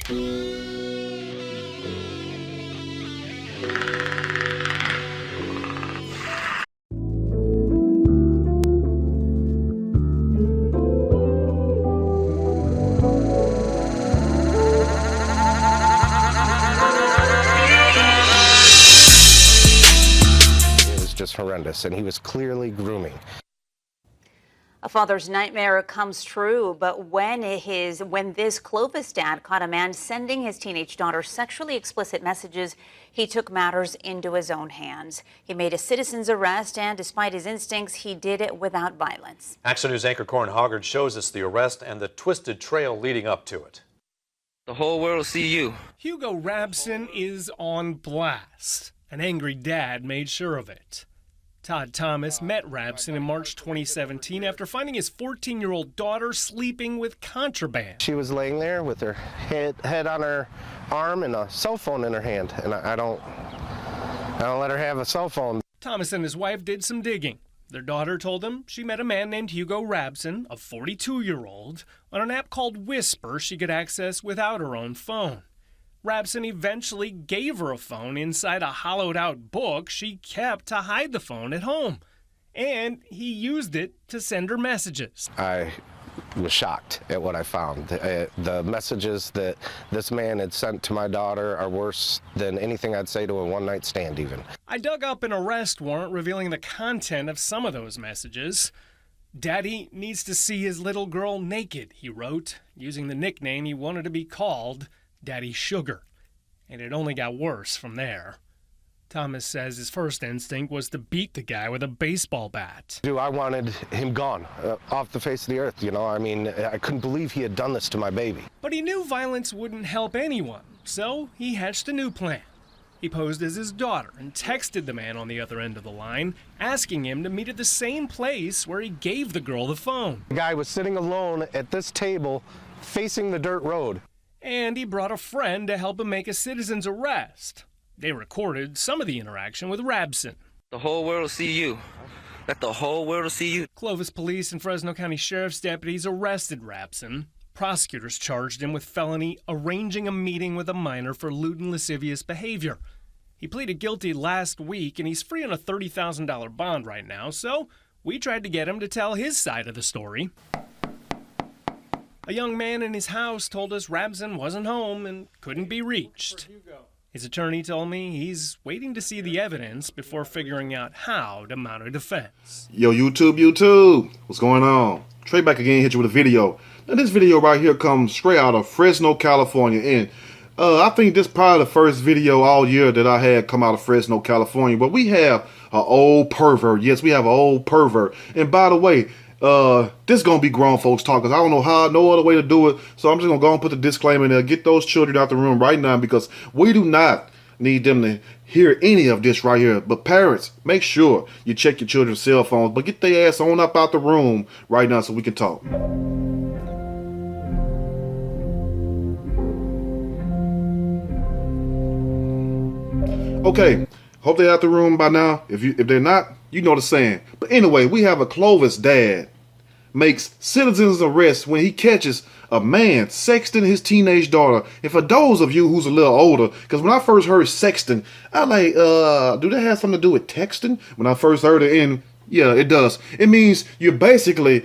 Just horrendous, and he was clearly grooming. A father's nightmare comes true, but when this Clovis dad caught a man sending his teenage daughter sexually explicit messages, he took matters into his own hands. He made a citizen's arrest, and despite his instincts, he did it without violence. Action News anchor Corin Hoggard shows us the arrest and the twisted trail leading up to it. The whole world will see you. Hugo Rabson is on blast. An angry dad made sure of it. Todd Thomas met Rabson in March 2017 after finding his 14-year-old daughter sleeping with contraband. She was laying there with her head on her arm and a cell phone in her hand, and I don't let her have a cell phone. Thomas and his wife did some digging. Their daughter told them she met a man named Hugo Rabson, a 42-year-old, on an app called Whisper she could access without her own phone. Rabson eventually gave her a phone inside a hollowed-out book she kept to hide the phone at home. And he used it to send her messages. I was shocked at what I found. The messages that this man had sent to my daughter are worse than anything I'd say to a one-night stand even. I dug up an arrest warrant revealing the content of some of those messages. "Daddy needs to see his little girl naked," he wrote, using the nickname he wanted to be called, Daddy Sugar. And it only got worse from there. Thomas says his first instinct was to beat the guy with a baseball bat. I wanted him gone, off the face of the earth, you know. I mean, I couldn't believe he had done this to my baby. But he knew violence wouldn't help anyone, so he hatched a new plan. He posed as his daughter and texted the man on the other end of the line, asking him to meet at the same place where he gave the girl the phone. The guy was sitting alone at this table, facing the dirt road. And he brought a friend to help him make a citizen's arrest. They recorded some of the interaction with Rabson. The whole world will see you. Let the whole world see you. Clovis Police and Fresno County Sheriff's deputies arrested Rabson. Prosecutors charged him with felony arranging a meeting with a minor for lewd and lascivious behavior. He pleaded guilty last week, and he's free on a $30,000 bond right now, so we tried to get him to tell his side of the story. A young man in his house told us Rabson wasn't home and couldn't be reached. His attorney told me he's waiting to see the evidence before figuring out how to mount a defense. Yo, YouTube, what's going on? Trey back again, hit you with a video. Now this video right here comes straight out of Fresno, California, and I think this is probably the first video all year that I had come out of Fresno, California. But we have an old pervert. Yes, we have an old pervert. And by the way, this is going to be grown folks talk, because I don't know how, no other way to do it. So I'm just going to go and put the disclaimer in there. Get those children out the room right now, because we do not need them to hear any of this right here. But parents, make sure you check your children's cell phones, but get their ass on up out the room right now so we can talk. Okay, hope they're out the room by now. If they're not, you know the saying. But anyway, we have a Clovis dad makes citizen's arrest when he catches a man sexting his teenage daughter. And for those of you who's a little older, because when I first heard sexting, I like, do that have something to do with texting? When I first heard it, and yeah, it does. It means you're basically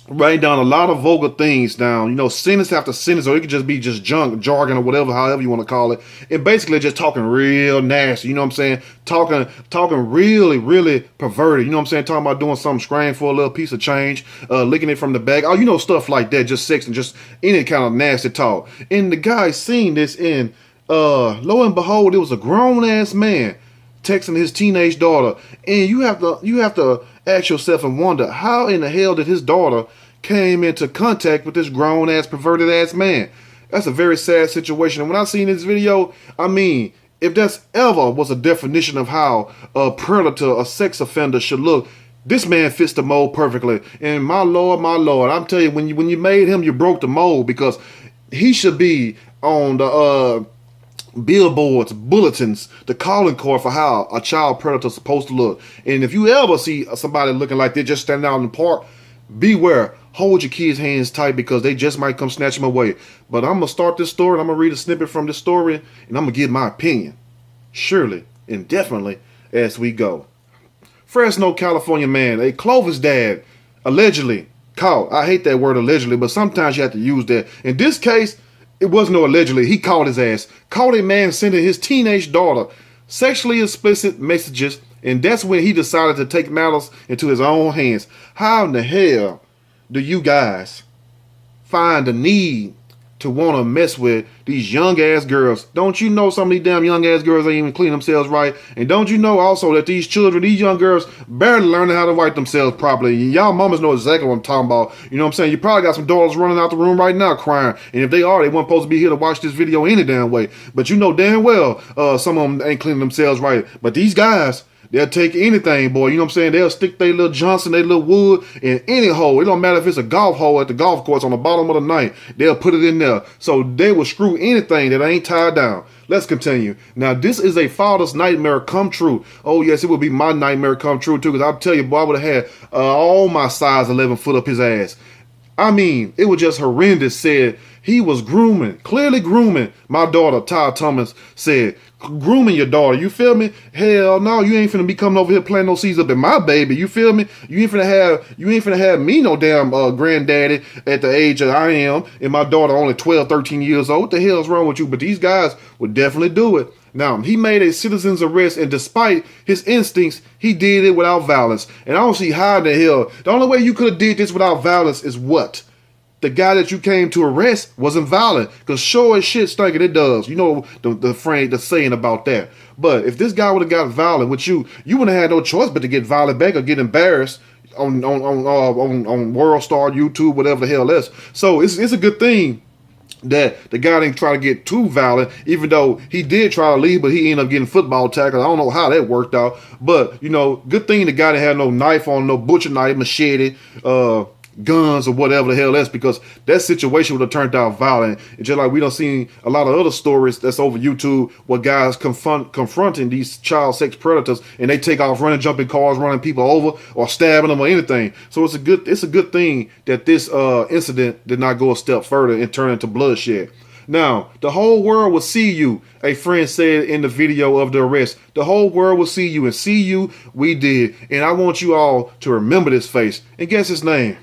writing down a lot of vulgar things down, you know, sentence after sentence, or it could just be just junk, jargon, or whatever, however you want to call it. And basically just talking real nasty, you know what I'm saying? Talking really, really perverted, you know what I'm saying? Talking about doing something scram for a little piece of change, licking it from the bag. Oh, you know, stuff like that, just sex and just any kind of nasty talk. And the guy seen this, and lo and behold, it was a grown-ass man texting his teenage daughter. And you have to ask yourself and wonder, how in the hell did his daughter came into contact with this grown-ass, perverted-ass man? That's a very sad situation. And when I seen this video, I mean, if that's ever was a definition of how a predator, a sex offender should look, this man fits the mold perfectly. And my Lord, I'm telling you, when you made him, you broke the mold, because he should be on the billboards, bulletins, the calling card for how a child predator is supposed to look. And if you ever see somebody looking like they're just standing out in the park, beware. hold your kids' hands tight because they just might come snatch them away. But I'm going to start this story, and I'm going to read a snippet from this story, and I'm going to give my opinion. Surely and definitely as we go. Fresno, California man, a Clovis dad, allegedly caught. I hate that word allegedly, but sometimes you have to use that. In this case, it wasn't no allegedly. He caught his ass. Caught a man sending his teenage daughter sexually explicit messages, and that's when he decided to take matters into his own hands. How in the hell do you guys find the need to want to mess with these young ass girls? Don't you know some of these damn young ass girls ain't even clean themselves right? And don't you know also that these children, these young girls, barely learning how to wipe themselves properly? Y'all mamas know exactly what I'm talking about. You know what I'm saying? You probably got some daughters running out the room right now crying. And if they are, they weren't supposed to be here to watch this video any damn way. But you know damn well some of them ain't cleaning themselves right. But these guys, they'll take anything, boy. You know what I'm saying? They'll stick their little Johnson, their little wood in any hole. It don't matter if it's a golf hole at the golf course on the bottom of the ninth. They'll put it in there. So they will screw anything that ain't tied down. Let's continue. Now, this is a father's nightmare come true. Oh, yes, it would be my nightmare come true, too. Because I'll tell you, boy, I would have had all my size 11 foot up his ass. I mean, it was just horrendous. Said he was clearly grooming my daughter. Ty Thomas said, grooming your daughter. You feel me? Hell no, you ain't finna be coming over here planting no seeds up in my baby. You feel me? You ain't finna have me no damn granddaddy at the age that I am, and my daughter only 12, 13 years old. What the hell is wrong with you? But these guys would definitely do it. Now, he made a citizen's arrest, and despite his instincts, he did it without violence. And I don't see how in the hell. The only way you could have did this without violence is what? The guy that you came to arrest wasn't violent, because sure as shit stinking it does. You know the saying about that. But if this guy would have got violent with you, you wouldn't have had no choice but to get violent back or get embarrassed on World Star, YouTube, whatever the hell else. So it's a good thing that the guy didn't try to get too violent, even though he did try to leave, but he ended up getting football tackled. I don't know how that worked out, but you know, good thing the guy didn't have no knife on, no butcher knife, machete, guns or whatever the hell else, because that situation would have turned out violent. And just like we don't see a lot of other stories that's over YouTube where guys confronting these child sex predators and they take off running, jumping cars, running people over or stabbing them or anything. So it's a good thing that this incident did not go a step further and turn into bloodshed. Now, the whole world will see you, a friend said in the video of the arrest. The whole world will see you, and see you we did. And I want you all to remember this face. And guess his name?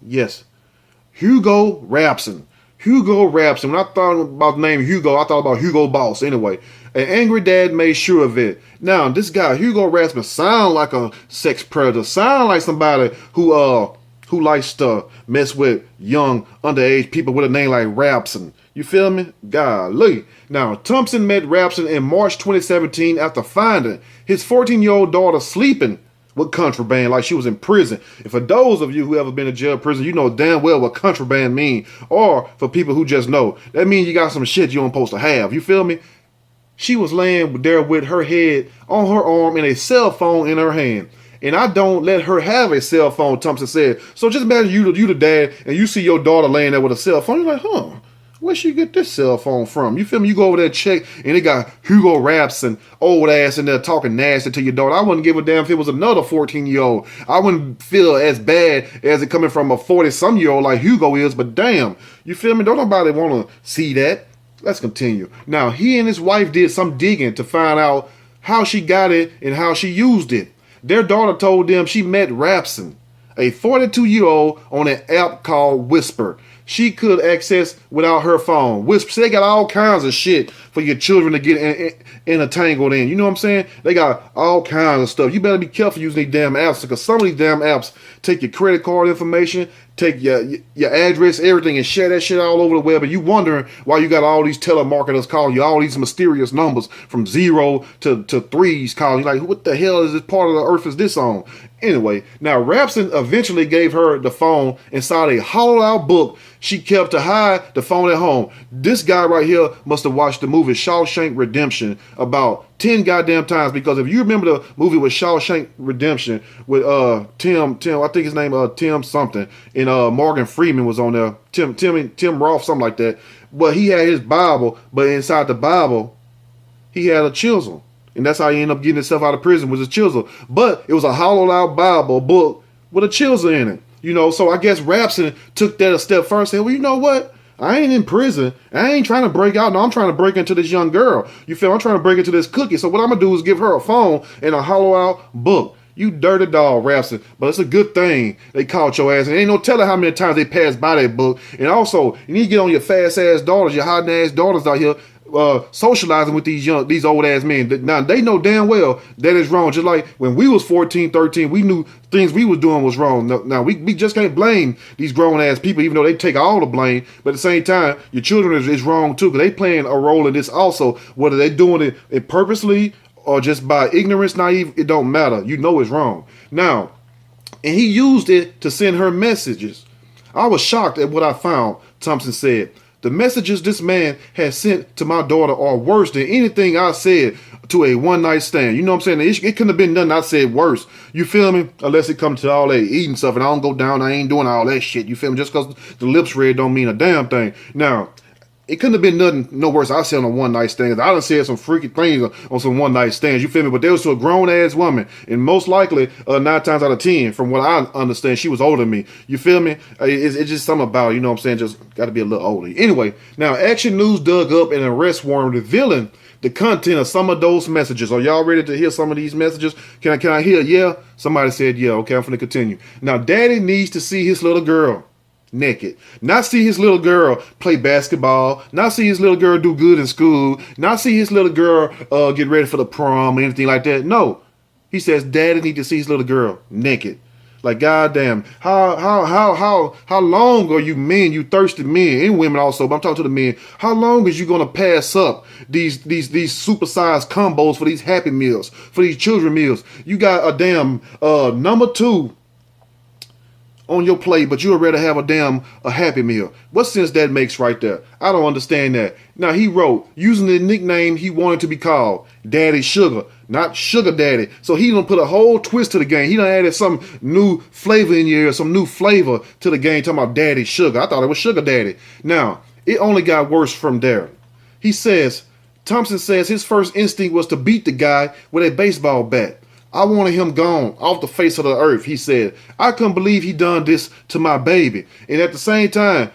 Yes, Hugo Rapson. Hugo Rapson. When I thought about the name Hugo, I thought about Hugo Boss. Anyway, an angry dad made sure of it. Now, this guy, Hugo Rapson, sound like a sex predator. Sound like somebody who likes to mess with young, underage people with a name like Rapson. You feel me? Golly. Now, Thompson met Rapson in March 2017 after finding his 14-year-old daughter sleeping with contraband like she was in prison. And for those of you who ever been in jail, prison, you know damn well what contraband mean. Or for people who just know, that means you got some shit you don't supposed to have. You feel me? She was laying there with her head on her arm and a cell phone in her hand. And I don't let her have a cell phone, Thompson said. So just imagine you the dad, and you see your daughter laying there with a cell phone. You're like, huh, where'd she get this cell phone from? You feel me? You go over there and check, and they got Hugo Rapson, old ass in there talking nasty to your daughter. I wouldn't give a damn if it was another 14-year-old. I wouldn't feel as bad as it coming from a 40-some-year-old like Hugo is, but damn, you feel me? Don't nobody want to see that. Let's continue. Now, he and his wife did some digging to find out how she got it and how she used it. Their daughter told them she met Rapson, a 42-year-old, on an app called Whisper. She could access without her phone. Whisper, they got all kinds of shit for your children to get entangled in. You know what I'm saying? They got all kinds of stuff. You better be careful using these damn apps, because some of these damn apps take your credit card information, take your address, everything, and share that shit all over the web. And you wondering why you got all these telemarketers calling you, all these mysterious numbers from 0 to 3s calling you. Like, what the hell is this part of the earth is this on? Anyway, now Rapson eventually gave her the phone inside a hollowed out book she kept to hide the phone at home. This guy right here must have watched the movie Shawshank Redemption about 10 goddamn times, because if you remember the movie with Shawshank Redemption with Tim, I think his name Tim something, and Morgan Freeman was on there, Tim Roth, something like that. But he had his Bible, but inside the Bible he had a chisel. And that's how he ended up getting himself out of prison, was a chisel. But it was a hollowed out Bible book with a chisel in it. You know, so I guess Rapson took that a step further and said, well, you know what? I ain't in prison. I ain't trying to break out. No, I'm trying to break into this young girl. You feel? I'm trying to break into this cookie. So what I'm going to do is give her a phone and a hollow out book. You dirty dog, Rapson. But it's a good thing they caught your ass. And ain't no telling how many times they passed by that book. And also, you need to get on your fast-ass daughters, your hot-ass daughters out here socializing with these old-ass men. Now, they know damn well that is wrong. Just like when we was 14, 13, we knew things we was doing was wrong. Now, we just can't blame these grown-ass people, even though they take all the blame. But at the same time, your children is wrong, too, because they playing a role in this also. Whether they doing it purposely or just by ignorance, naive, it don't matter. You know it's wrong. Now, and he used it to send her messages. I was shocked at what I found, Thompson said. The messages this man has sent to my daughter are worse than anything I said to a one-night stand. You know what I'm saying? It couldn't have been nothing I said worse. You feel me? Unless it comes to all that eating stuff and I don't go down, I ain't doing all that shit. You feel me? Just because the lips red don't mean a damn thing. Now, it couldn't have been nothing no worse I said on a one-night stand. I done said some freaky things on some one-night stands. You feel me? But there was to a grown-ass woman. And most likely, 9 times out of 10, from what I understand, she was older than me. You feel me? It's just something about, you know what I'm saying, just got to be a little older. Anyway, now Action News dug up an arrest warrant revealing the content of some of those messages. Are y'all ready to hear some of these messages? Can I hear? Yeah? Somebody said yeah. Okay, I'm finna continue. Now, Daddy needs to see his little girl naked. Not see his little girl play basketball. Not see his little girl do good in school. Not see his little girl get ready for the prom or anything like that. No. He says Daddy need to see his little girl naked. Like, goddamn, how long are you men, you thirsty men, and women also, but I'm talking to the men, how long is you gonna pass up these supersized combos for these Happy Meals, for these children meals? You got a damn number 2 on your plate, but you would rather have a Happy Meal. What sense that makes right there? I don't understand that. Now, he wrote, using the nickname he wanted to be called, Daddy Sugar, not Sugar Daddy. So he done put a whole twist to the game. He done added some new flavor in your ear, some new flavor to the game, talking about Daddy Sugar. I thought it was Sugar Daddy. Now, it only got worse from there. He says, Thompson says his first instinct was to beat the guy with a baseball bat. I wanted him gone off the face of the earth, he said. I couldn't believe he done this to my baby. And at the same time,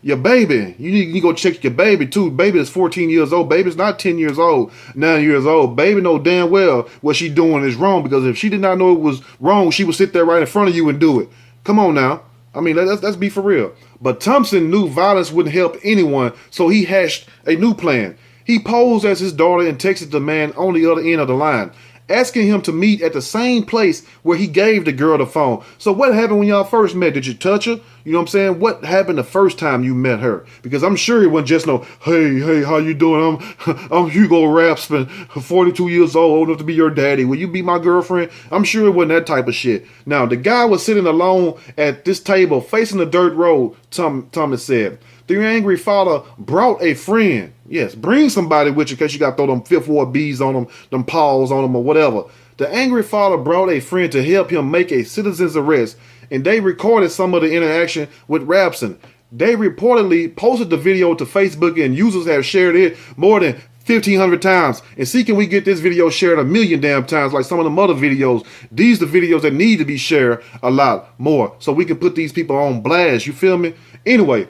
your baby, you need to go check your baby too. Baby is 14 years old. Baby's not 10 years old, 9 years old. Baby know damn well what she doing is wrong, because if she did not know it was wrong, she would sit there right in front of you and do it. Come on now. I mean, let's be for real. But Thompson knew violence wouldn't help anyone, so he hatched a new plan. He posed as his daughter and texted the man on the other end of the line, asking him to meet at the same place where he gave the girl the phone. So what happened when y'all first met? Did you touch her? You know what I'm saying? What happened the first time you met her? Because I'm sure it wasn't just no, hey, how you doing? I'm Hugo Rapson, 42 years old enough to be your daddy. Will you be my girlfriend? I'm sure it wasn't that type of shit. Now, the guy was sitting alone at this table facing the dirt road, Thomas said. The angry father brought a friend. Yes, bring somebody with you in case you got to throw them Fifth Ward bees on them paws on them or whatever. The angry father brought a friend to help him make a citizen's arrest, and they recorded some of the interaction with Rapson. They reportedly posted the video to Facebook, and users have shared it more than 1,500 times. And see, can we get this video shared 1,000,000 damn times like some of them other videos? These are the videos that need to be shared a lot more so we can put these people on blast. You feel me? Anyway.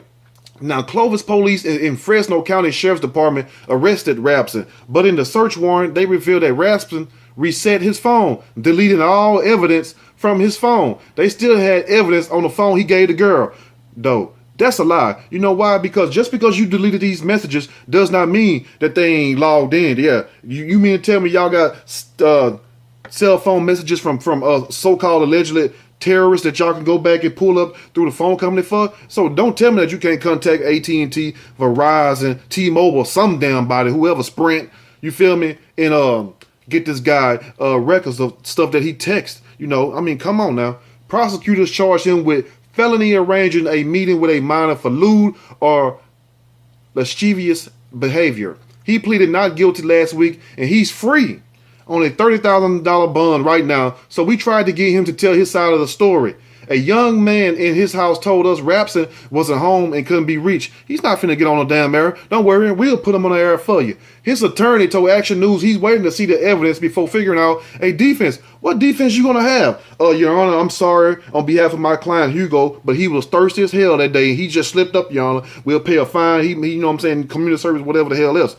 Now, Clovis police in Fresno County Sheriff's Department arrested Rapson, but in the search warrant, they revealed that Rapson reset his phone, deleting all evidence from his phone. They still had evidence on the phone he gave the girl, though. That's a lie. You know why? Because just because you deleted these messages does not mean that they ain't logged in. Yeah, you mean to tell me y'all got cell phone messages from so-called allegedly terrorists that y'all can go back and pull up through the phone company for? So don't tell me that you can't contact AT&T, Verizon, T-Mobile, some damn body, whoever, Sprint, you feel me, and get this guy records of stuff that he texts. You know, I mean, come on now. Prosecutors charged him with felony arranging a meeting with a minor for lewd or lascivious behavior. He pleaded not guilty last week, and he's free on a $30,000 bond right now, so we tried to get him to tell his side of the story. a young man in his house told us Rapson wasn't home and couldn't be reached. He's not finna get on no damn air. Don't worry, we'll put him on the air for you. His attorney told Action News he's waiting to see the evidence before figuring out a defense. What defense you gonna have? Your Honor, I'm sorry on behalf of my client Hugo, but he was thirsty as hell that day. He just slipped up, Your Honor. We'll pay a fine. He you know what I'm saying, community service, whatever the hell else.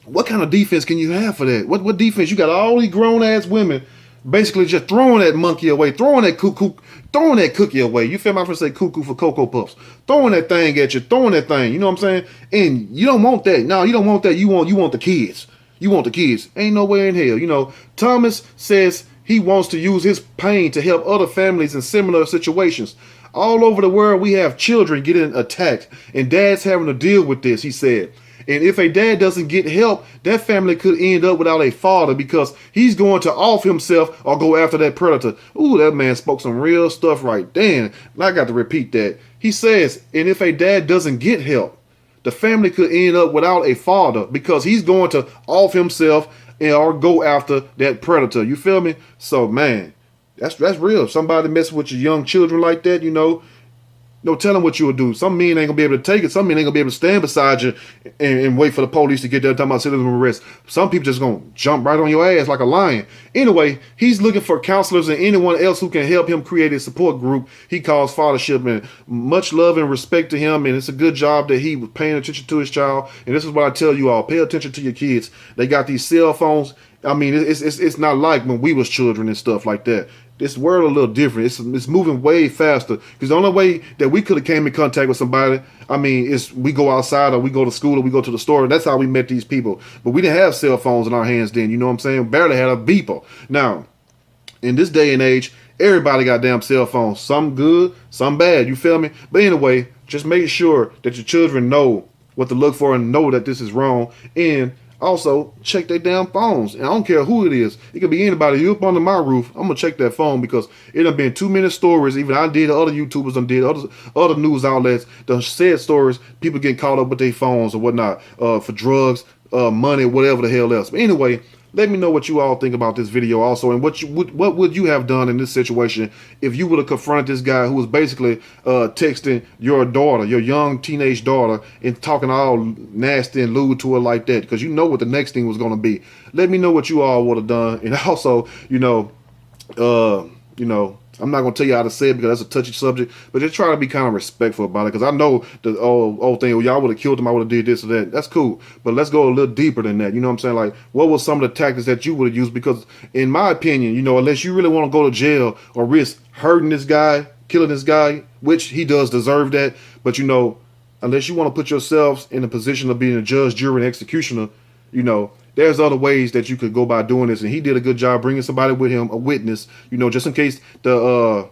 What kind of defense can you have for that? What defense? You got all these grown ass women basically just throwing that monkey away, throwing that cookie away. You feel me? I'm gonna say cuckoo for Cocoa Puffs. Throwing that thing at you, throwing that thing. You know what I'm saying? And you don't want that. No, you don't want that. You want the kids. You want the kids. Ain't no way in hell. You know, Thomas says he wants to use his pain to help other families in similar situations. All over the world, we have children getting attacked, and dads having to deal with this, he said. And if a dad doesn't get help, that family could end up without a father because he's going to off himself or go after that predator. Ooh, that man spoke some real stuff right then. And I got to repeat that. He says, and if a dad doesn't get help, the family could end up without a father because he's going to off himself or go after that predator. You feel me? So, man, that's real. If somebody messing with your young children like that, you know, no telling what you'll do. Some men ain't gonna be able to take it. Some men ain't gonna be able to stand beside you and wait for the police to get there talking about citizen arrest. Some people just gonna jump right on your ass like a lion. Anyway, he's looking for counselors and anyone else who can help him create a support group he calls Fathership. And much love and respect to him. And it's a good job that he was paying attention to his child. And this is what I tell you all: pay attention to your kids. They got these cell phones. I mean, it's not like when we was children and stuff like that. This world a little different. It's moving way faster. Because the only way that we could have came in contact with somebody, I mean, is we go outside or we go to school or we go to the store. And that's how we met these people. But we didn't have cell phones in our hands then. You know what I'm saying? Barely had a beeper. Now, in this day and age, everybody got damn cell phones. Some good, some bad. You feel me? But anyway, just make sure that your children know what to look for and know that this is wrong. And also, check their damn phones. And I don't care who it is. It could be anybody. You up under my roof, I'm going to check that phone because it done been too many stories. Even I did, other YouTubers done did, other news outlets done said stories. People getting caught up with their phones or whatnot for drugs, money, whatever the hell else. But anyway, let me know what you all think about this video also, and what would you have done in this situation if you would have confronted this guy who was basically texting your daughter, your young teenage daughter, and talking all nasty and lewd to her like that, because you know what the next thing was going to be. Let me know what you all would have done, and also, I'm not going to tell you how to say it because that's a touchy subject, but just try to be kind of respectful about it, because I know the old thing, well, y'all would have killed him, I would have did this or that. That's cool, but let's go a little deeper than that. You know what I'm saying? Like, what were some of the tactics that you would have used? Because in my opinion, unless you really want to go to jail or risk hurting this guy, killing this guy, which he does deserve that, but unless you want to put yourselves in a position of being a judge, jury, and executioner, there's other ways that you could go by doing this, and he did a good job bringing somebody with him, a witness, just in case the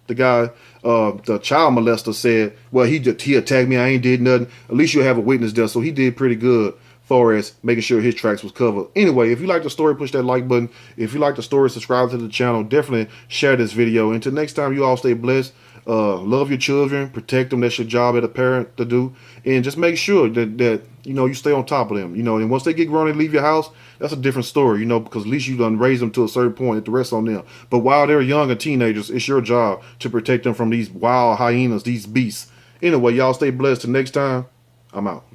guy, the child molester said, well, he attacked me, I ain't did nothing. At least you'll have a witness there. So he did pretty good far as making sure his tracks was covered. Anyway, if you like the story, push that like button. If you like the story, subscribe to the channel. Definitely share this video. Until next time, you all stay blessed. Love your children, protect them. That's your job as a parent to do, and just make sure that you stay on top of them. And once they get grown and leave your house, that's a different story. Because at least you done raised them to a certain point. At the rest on them. But while they're young and teenagers, it's your job to protect them from these wild hyenas, these beasts. Anyway, y'all stay blessed. Till next time, I'm out.